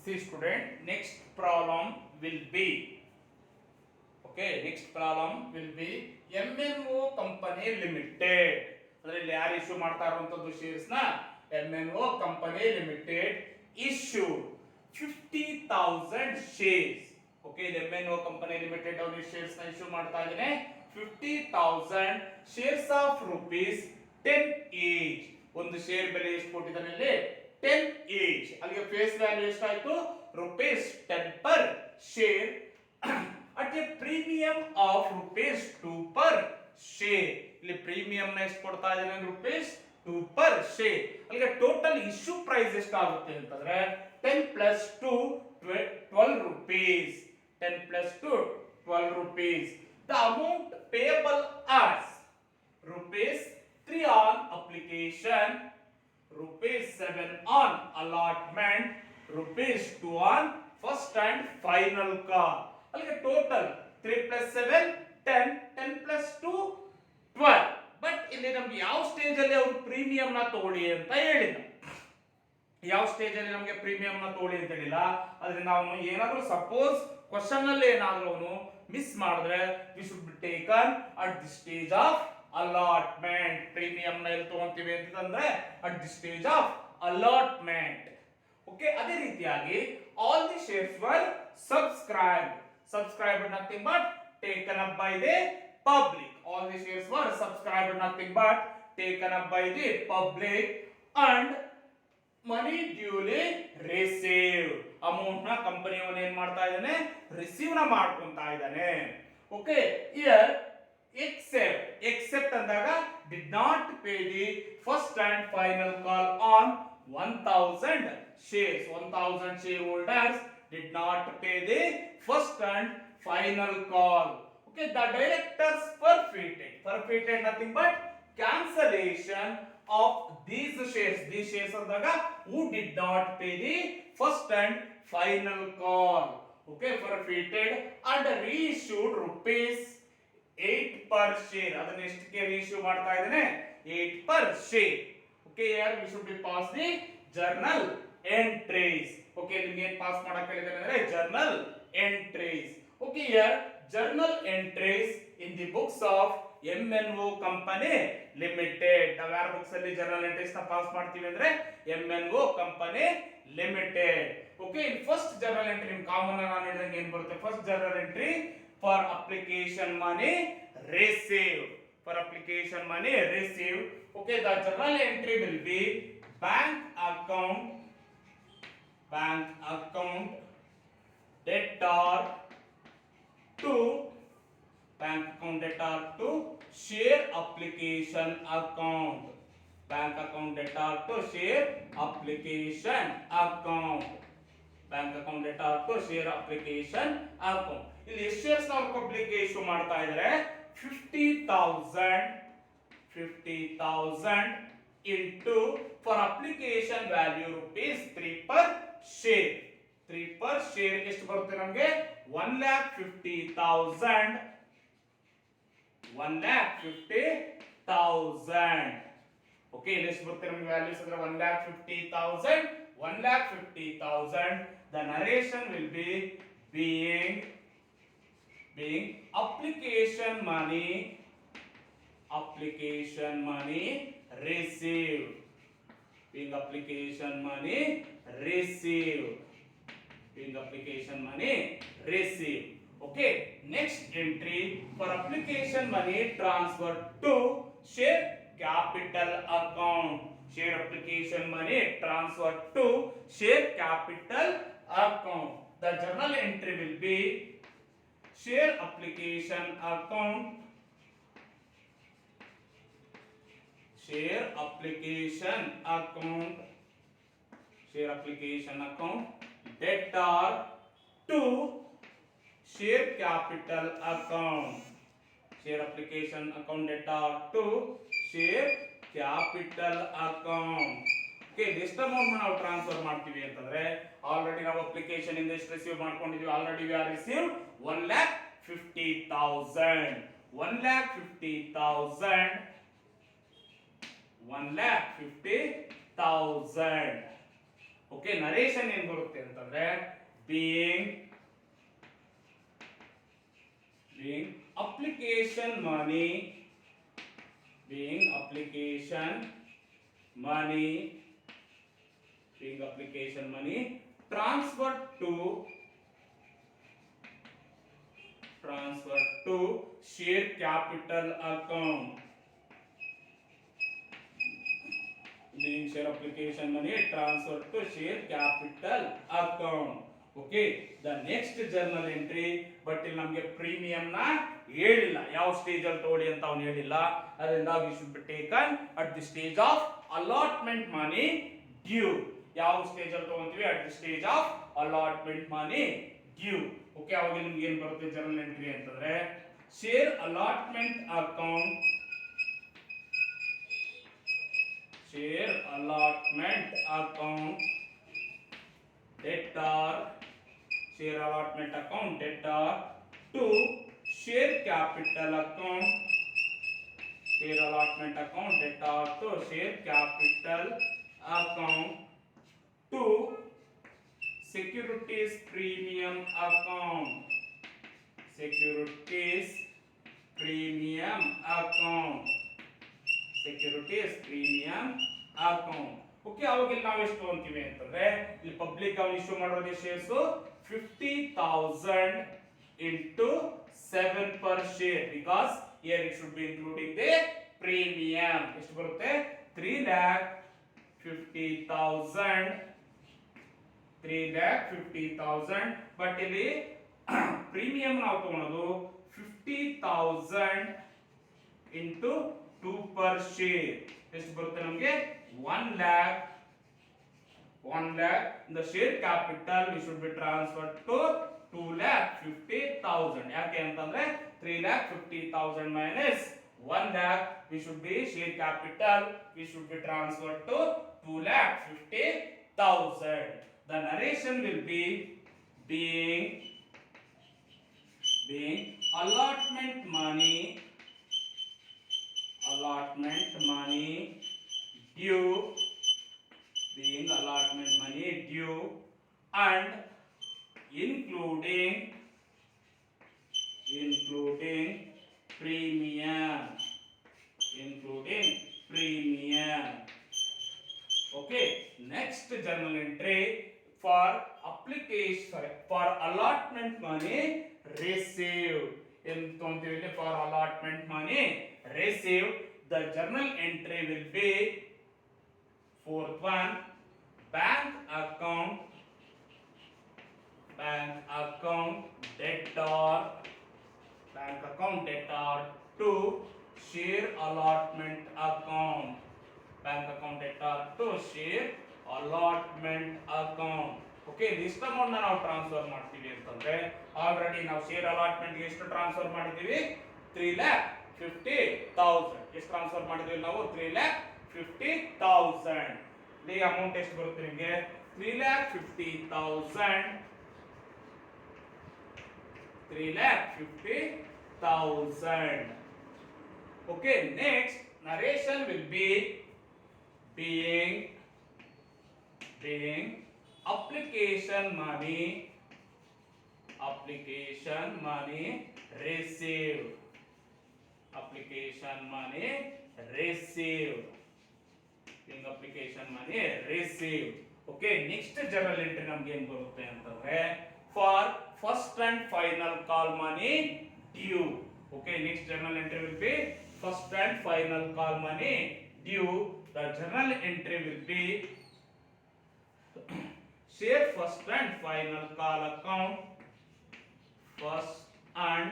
See student, next problem will be, okay, next problem will be MNO Company Limited. ಅದರಲ್ಲಿ ಯಾರು issue ಮಾಡ್ತಾ ಇರುವಂತದ್ದು shares ನ MNO Company Limited issued 50,000 shares. Okay, the MNO Company Limited ಅವರು shares ನ issue ಮಾಡ್ತಾ ಇದ್ದಾರೆ 50,000 shares of rupees 10 each. ಒಂದು ಶೇರ್ ಬೆಲೆ ಎಷ್ಟು ಕೊಟ್ಟಿದ್ದಾನೆ ಇಲ್ಲಿ 10 each. ಅಲ್ಲಿಗೆ ಫೇಸ್ ವ್ಯಾಲ್ಯೂ ಎಷ್ಟಾಯ್ತು rupees 10 per share at a premium of rupees 2 per share. ಇಲ್ಲಿ ಪ್ರೀಮಿಯಂ ನ ಎಷ್ಟು ಕೊಡ್ತಾ ಇದ್ದಾನೆ rupees 2 per share. ಅಲ್ಲಿಗೆ ಟೋಟಲ್ ಇಶ್ಯೂ ಪ್ರೈಸ್ ಎಷ್ಟಾಗುತ್ತೆ ಅಂತಂದ್ರೆ 10 plus 2 12 rupees. 10 plus 2 12 rupees. The amount payable as rupees 3 on application, rupees 7 on allotment, rupees 2 on first and final call. ಅಲ್ಲಿಗೆ total 3 plus 7 10, 10 plus 2 12. But ಇಲ್ಲಿ ನಮ್ಗೆ ಯಾವ ಸ್ಟೇಜ್ ಅಲ್ಲಿ ಅವರು premium ನ ತಗೊಳ್ಳಿ ಅಂತ ಹೇಳಿಲ್ಲ. ಯಾವ ಸ್ಟೇಜ್ ಅಲ್ಲಿ ನಮಗೆ ಪ್ರೀಮಿಯಂ ನ ತಗೊಳ್ಳಿ ಅಂತ ಹೇಳಿಲ್ಲ. ಆದ್ರೆ ನಾವು ಏನಾದ್ರೂ ಸಪೋಸ್ ಕ್ವಶನ್ ಅಲ್ಲಿ ಏನಾದ್ರೂ ಅವನು ಮಿಸ್ ಮಾಡಿದ್ರೆ we should be taken at the stage of allotment. Premium ನ ಎಲ್ಲಿ ತಗೊಂತೀವಿ ಅಂತಂದ್ರೆ at the stage of allotment. Okay, ಅದೇ ರೀತಿಯಾಗಿ all the shares var subscribed nothing but taken up by the public. All the shares were subscribed nothing but taken up by the public and money duly received. Amount ನ company ಅವನು ಏನ್ ಮಾಡ್ತಾ ಇದ್ದಾನೆ receive ನ ಮಾಡ್ಕೊಂತಾ ಇದ್ದಾನೆ. Okay, here except ಅಂದಾಗ did not pay the first and final call on 1000 shares. 1000 shareholders did not pay the first and final call. Okay, the directors forfeited nothing but cancellation of these shares andaga who did not pay the first and final call. Okay, forfeited and reissued rupees 8 per share. ಅದನ್ನ ಎಷ್ಟಕ್ಕೆ reissue ಮಾಡ್ತಾ ಇದ್ದಾನೆ 8 per share. Okay, here we should be pass the journal entries. Okay, ನಿಮಗೆ ಏನು pass ಮಾಡಕ್ಕೆ ಹೇಳಿದ್ದಾರೆ ಅಂದ್ರೆ journal entries. Okay, here journal entries in the books of MNO Company Limited. ನಾವು ಯಾರ ಬುಕ್ಸ್ ಅಲ್ಲಿ journal entries ನ ಪಾಸ್ ಮಾಡ್ತೀವಿ ಅಂದ್ರೆ MNO Company Limited. Okay, in first journal entry ನಿಮ್ ಕಾಮನ್ ನಾನು ಹೇಳಿದಂಗೆ ಏನು ಬರುತ್ತೆ first journal entry for application money received. For application money received. Okay, the journal entry will be bank account debtor to bank account debtor to share application account. Bank account debtor to share application account. Bank account debtor to share application account. ಇಲ್ಲಿ ಎಷ್ಟು shares ನಾವು public ಗೆ issue ಮಾಡ್ತಾ ಇದ್ದಾರೆ 50,000 into for application value rupees 3 per share. 3 per share ಎಷ್ಟು ಬರುತ್ತೆ ನಮಗೆ 1,50,000. 1,50,000. Okay, ಎಷ್ಟು ಬರುತ್ತೆ ನಮಗೆ ವ್ಯಾಲ್ಯೂಸ್ ಅಂದ್ರೆ 1,50,000. 1,50,000. The narration will be being application money received. Being application money received. Okay, next entry for application money transferred to share capital account. Share application money transferred to share capital account. The journal entry will be share application account debtor to share capital account. Share application account debtor to share capital account. Okay, ಎಷ್ಟು amount ನಾವು transfer ಮಾಡ್ತೀವಿ ಅಂತಂದ್ರೆ already ನಾವು application ಇಂದ ಎಷ್ಟು receive ಮಾಡ್ಕೊಂಡಿದೀವಿ already we are receive 1,50,000. 1,50,000. Okay, narration ಏನ್ ಬರುತ್ತೆ ಅಂತಂದ್ರೆ being application money, being application money, being application money transferred to share capital account, being share application money transferred to share capital account. Okay, the next journal entry, but ಇಲ್ಲಿ ನಮಗೆ premium ನ ಹೇಳಿಲ್ಲ, ಯಾವ stage ಅಲ್ಲಿ ತಗೊಳ್ಳಿ ಅಂತ ಅವನು ಹೇಳಿಲ್ಲ. ಅದರಿಂದ we should be taken at the stage of allotment money due. ಯಾವ ಸ್ಟೇಜ್ ಅಲ್ಲಿ ತಗೊಂತೀವಿ? at the stage of allotment money due. Okay, ಅವಾಗ ನಿಮ್ಗೆ ಏನು ಬರುತ್ತೆ ಜರ್ನಲ್ ಎಂಟ್ರಿ ಅಂತಂದ್ರೆ share allotment account, share allotment account debtor, share allotment account debtor to share capital account, share allotment account debtor to share capital account to securities premium account, securities premium account, securities premium account. Okay, ಅವಾಗ ಇಲ್ಲಿ ನಾವು ಎಷ್ಟು ಅಂತೀವಿ ಅಂತಂದ್ರೆ ಇಲ್ಲಿ public ಅವ್ನು issue ಮಾಡೋದೇ shares 50,000 into 7 per share, because here it should be including the premium. ಎಷ್ಟು ಬರುತ್ತೆ? 3,50,000, ಬಟ್ ಇಲ್ಲಿ ಪ್ರೀಮಿಯಂ ನಾವು ತಗೊಳ್ಳೋದು 50,000 into 2 per share. ಎಷ್ಟು ಬರುತ್ತೆ ನಮಗೆ? 1 lakh. The share capital we should be transferred to 2,50,000. ಯಾಕೆ ಅಂತಂದ್ರೆ 3,50,000 minus 1 lakh, we should be share capital we should be transferred to 2,50,000. The narration will be being allotment money due, being allotment money due and including premium, okay. Next journal entry for application, for allotment money received, for allotment money received, the journal entry will be fourth one, bank account debtor to share allotment account, okay. ಇಷ್ಟ amount ನಾವು transfer ಮಾಡ್ತೀವಿ ಅಂತಂದ್ರೆ already ನಾವು share allotment ಎಷ್ಟು transfer ಮಾಡಿದೀವಿ? 3,50,000. ಎಷ್ಟು transfer ಮಾಡಿದೀವಿ ನಾವು? 3,50,000. ಈ ಅಮೌಂಟ್ ಎಷ್ಟು ಬರುತ್ತೆ ನಿಮಗೆ? 3,50,000. Okay, next narration will be being application money received, being application money received. Okay, next journal entry ನಮಗೆ ಏನು ಬರುತ್ತೆ ಅಂತಂದ್ರೆ for first and final call money due. Okay, next journal entry will be first and final call money due. The journal entry will be share first and final call account, first and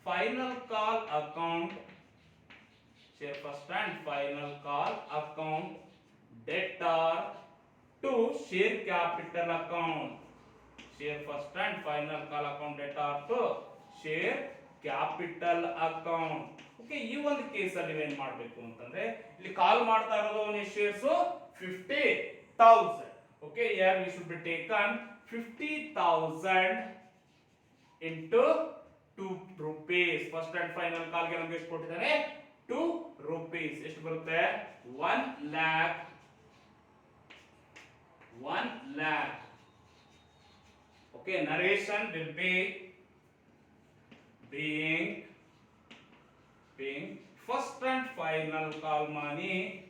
final call account, share first and final call account debtor to share capital account, share first and final call account debtor to share capital account. Okay, ಈ ಒಂದು case ಅಲ್ಲಿ ಏನು ಮಾಡಬೇಕು ಅಂತಂದ್ರೆ ಇಲ್ಲಿ ಕಾಲ್ ಮಾಡ್ತಾ ಇರೋದು shares 50,000. Okay, here we should be taken 50,000 into 2 rupees. First and final ಕಾಲ್ ಗೆ ನಮಗೆ ಎಷ್ಟು ಕೊಟ್ಟಿದ್ದಾರೆ? 2 rupees. ಎಷ್ಟು ಬರುತ್ತೆ? 1 lakh Okay, narration will be being first and final call money,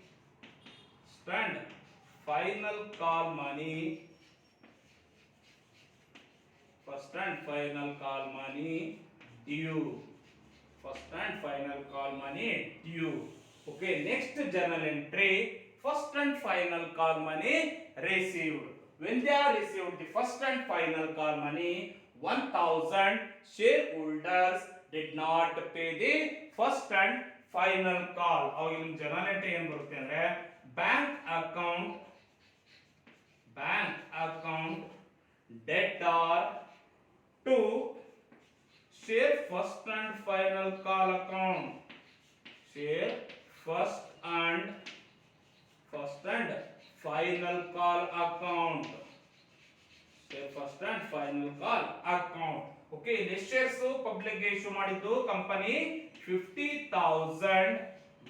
stand final call money, first and final call money due, first and final call money due. Okay, next journal entry, first and final call money received. When they are received the first and final call money, 1000 shareholders did not pay the first and final call. ಅವಾಗ ನಿಮ್ಮ journal entry ಏನು ಬರುತ್ತೆ ಅಂದ್ರೆ bank account debtor to share first and final call account, share first and final call account, share first and final call account. Okay, this shares public ಗೆ issue ಮಾಡಿದ್ದು company 50000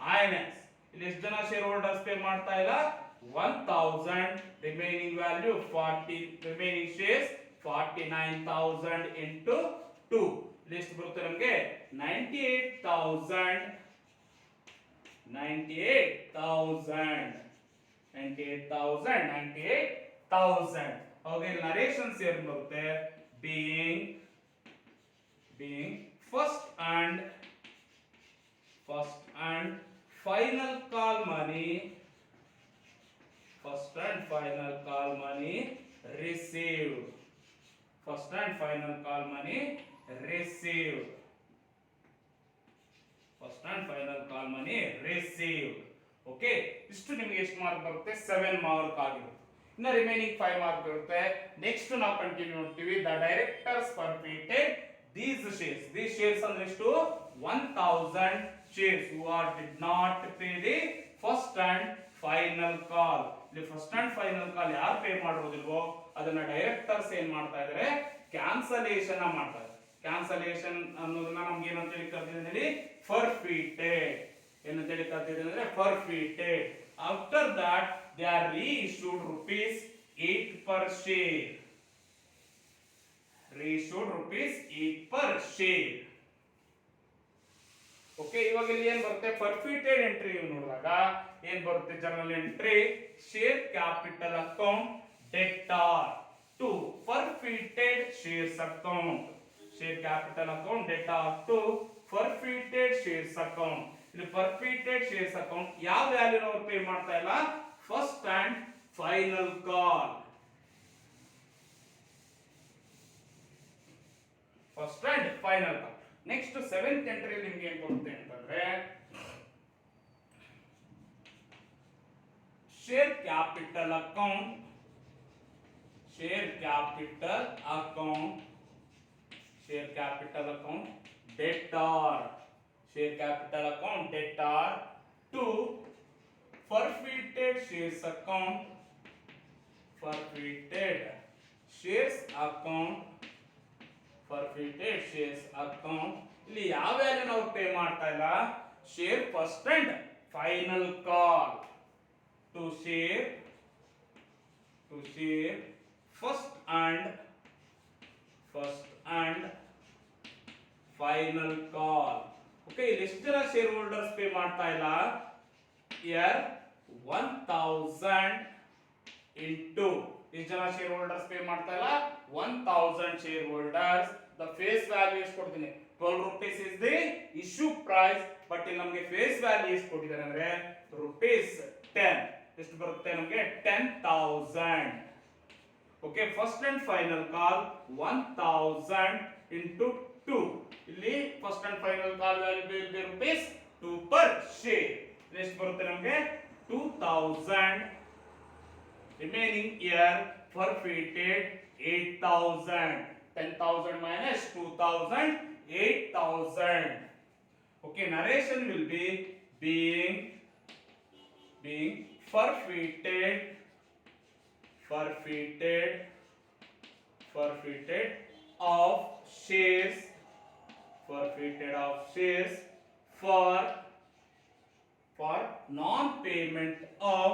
minus ಇಲ್ಲಿ ಎಷ್ಟು ಜನ share holders pay ಮಾಡ್ತಾ ಇಲ್ಲ 1000, remaining value 40, remaining shares 49000 into 2 list ಬರುತ್ತೆ ನಮಗೆ 98000 okay narrations ಏನು ಬರುತ್ತೆ being first and final call money, first and final call money received, first and final call money received, first and final call money received. Okay, ಇಷ್ಟು ನಿಮಗೆ ಎಷ್ಟು mark ಬರುತ್ತೆ 7 mark ಆಗಿರುತ್ತೆ. ಇನ್ನು ರಿಮೈನಿಂಗ್ 5 ಮಾರ್ಕ್ ಬರುತ್ತೆ. Next ನಾವು ಕಂಟಿನ್ಯೂ ಮಾಡ್ತೀವಿ. The directors permitted these shares ಅಂದ್ರೆ ಎಷ್ಟು 1000 shares who are did not pay the first and final call. ಇಲ್ಲಿ ಫಸ್ಟ್ ಅಂಡ್ ಫೈನಲ್ ಕಾಲ್ ಯಾರು ಪೇ ಮಾಡಿರೋದಿಲ್ವೋ ಅದನ್ನ ಡೈರೆಕ್ಟರ್ಸ್ ಏನ್ ಮಾಡ್ತಾ ಇದ್ದಾರೆ ಕ್ಯಾನ್ಸಲೇಷನ್ ಮಾಡ್ತಾ ಇದ್ದಾರೆ. ಕ್ಯಾನ್ಸಲೇಷನ್ ಅನ್ನೋದನ್ನ ನಮ್ಗೆ ಏನಂತ ಹೇಳಿ ಕರ್ತಿದ್ದೀನಿ ಫರ್ಫಿಟೆಡ್, ಏನಂತ ಹೇಳಿ ಕರ್ತಿದ್ದೀನಿ ಅಂದ್ರೆ forfeited. After that they are reissued rupees 8 per share, reissued rupees 8 per share. Okay, ಇವಾಗ ಇಲ್ಲಿ ಏನ್ ಬರುತ್ತೆ ಫರ್ಫಿಟೆಡ್ ಎಂಟ್ರಿ ನೋಡಿದಾಗ ಏನ್ ಬರುತ್ತೆ journal entry share capital account debtor to forfeited shares account, share capital account debtor to forfeited shares account. ಇಲ್ಲಿ forfeited shares account ಯಾವ value ಅವ್ರು ಪೇ ಮಾಡ್ತಾ ಇಲ್ಲ first and final call, first and final call. Next 7th entry ನಿಮ್ಗೆ ಏನ್ ಬರುತ್ತೆ ಅಂತಂದ್ರೆ share capital account, share capital account, share capital account debtor, share capital account debtor to forfeited shares account, forfeited shares account, forfeited shares account. ಇಲ್ಲಿ ಯಾವ value ನಾವು pay ಮಾಡ್ತಾ ಇಲ್ಲ share first and final call to share first and final call. Okay, ಇಲ್ಲಿ ಎಷ್ಟು ಜನ share holders pay ಮಾಡ್ತಾ ಇಲ್ಲ ಇಯರ್ 1000 ಇಂಟು ಎಷ್ಟು ಜನ ಶೇರ್ ಹೋಲ್ಡರ್ಸ್ ಪೇ ಮಾಡ್ತಾ ಇಲ್ಲ 1000 share holders. The face value ಎಷ್ಟು ಕೊಡ್ತೀನಿ 12 rupees is the issue price, but ಇಲ್ಲಿ ನಮಗೆ ಫೇಸ್ ವ್ಯಾಲ್ಯೂ ಎಷ್ಟು ಕೊಟ್ಟಿದ್ದಾರೆ ಅಂದ್ರೆ rupees 10. ಎಷ್ಟು ಬರುತ್ತೆ ನಮಗೆ 10000. Okay, first and final call 1000 into 2. ಇಲ್ಲಿ first and final call value will be rupees 2 per share. ಎಷ್ಟು ಬರುತ್ತೆ ನಮಗೆ 2000. remaining year forfeited 8000. 10,000 minus 2000, 8000. Okay, narration will be being forfeited of shares, forfeited of shares for non-payment of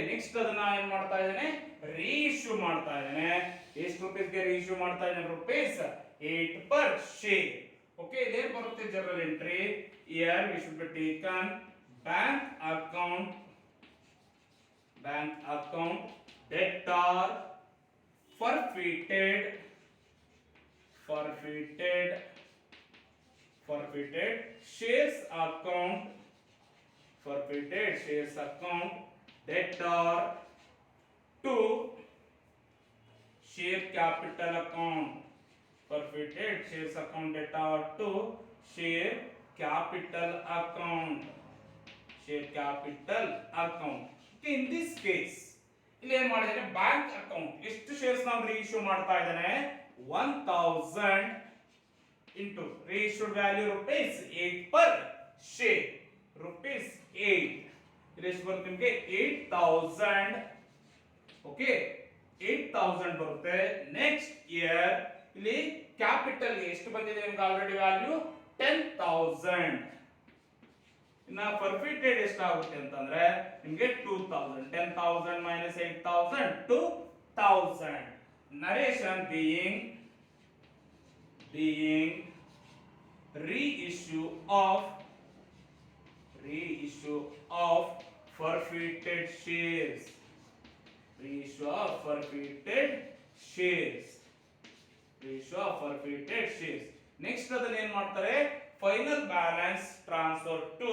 next ಅದನ್ನ ಏನ್ ಮಾಡ್ತಾ ಇದ್ದೇನೆ, reissue ಮಾಡ್ತಾ ಇದ್ದೇನೆ. ಎಷ್ಟು ರುಪೀಸ್ಗೆ ರೀಇಶ್ಯೂ ಮಾಡ್ತಾ ಇದ್ದೇನೆ, ರೂಪೀಸ್ 8 per share. ಓಕೆ, ಇದೇನ್ ಬರುತ್ತೆ general entry. Here we should be taken bank account debtor forfeited shares account debtor to share capital account. Forfeited shares account debtor to share capital account. Okay, in this case ಇಲ್ಲಿ ಏನ್ ಮಾಡಿದಾನೆ, bank account ಎಷ್ಟು shares ನಾವು reissue ಮಾಡ್ತಾ ಇದ್ದಾನೆ, 1000 into reissued value rupees 8 per share, rupees 8. ಇಲ್ಲಿ ಎಷ್ಟು ಬರುತ್ತೆ ನಿಮಗೆ, 8000. ಓಕೆ, 8000 ಬರುತ್ತೆ. ನೆಕ್ಸ್ಟ್ ಇಯರ್ ಇಲ್ಲಿ ಕ್ಯಾಪಿಟಲ್ ಎಷ್ಟು ಬಂದಿದೆ ನಿಮ್ಗೆ ಆಲ್ರೆಡಿ ವ್ಯಾಲ್ಯೂ 10000. ಇನ್ನ ಫರ್ಫಿಟೆಡ್ ಎಷ್ಟಾಗುತ್ತೆ ಅಂತಂದ್ರೆ ನಿಮಗೆ 2000. 10000 minus 8000, 2000. Narration being reissue of forfeited shares. Next ಅದನ್ನ ಏನ್ ಮಾಡ್ತಾರೆ, final balance transfer to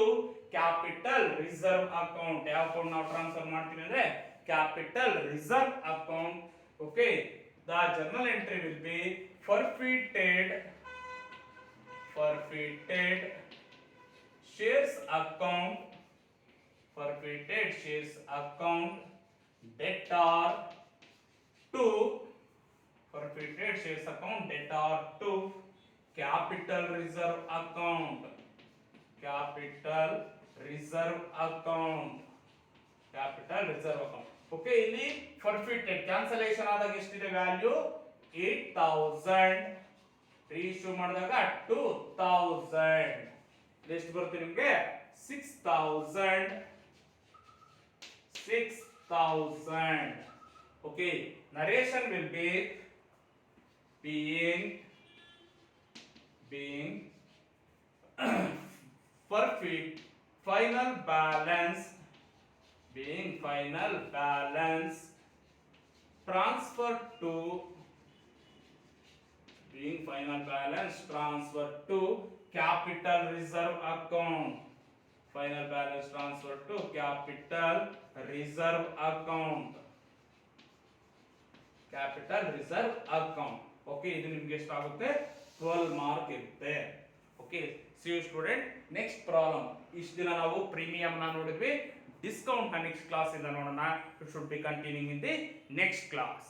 capital reserve account. ಯಾವ ಅಕೌಂಟ್ ನಾವು ಟ್ರಾನ್ಸ್ಫರ್ ಮಾಡ್ತೀವಿ ಅಂದ್ರೆ capital reserve account. Okay, the journal entry will be forfeited shares account debtor to capital reserve account. Okay, ಇಲ್ಲಿ forfeited cancellation ಆದಾಗ ಎಷ್ಟಿದೆ ವ್ಯಾಲ್ಯೂ, 8000. ರೀಇಶ್ಯೂ ಮಾಡಿದಾಗ 2000. ಎಷ್ಟು ಬರುತ್ತೆ ನಿಮಗೆ, 6000. Okay, narration will be being perfect final balance transfer to capital reserve account. Okay, ಇದು ನಿಮಗೆ ಎಷ್ಟಾಗುತ್ತೆ, 12 ಮಾರ್ಕ್ ಇರುತ್ತೆ. Okay, see you student. Next problem. ಇಷ್ಟು ದಿನ ನಾವು ಪ್ರೀಮಿಯಂ ನ ನೋಡಿದ್ವಿ, ಡಿಸ್ಕೌಂಟ್ ನ ನೆಕ್ಸ್ಟ್ ಕ್ಲಾಸ್ ಇಂದ ನೋಡೋಣ. It should be continuing in the next class.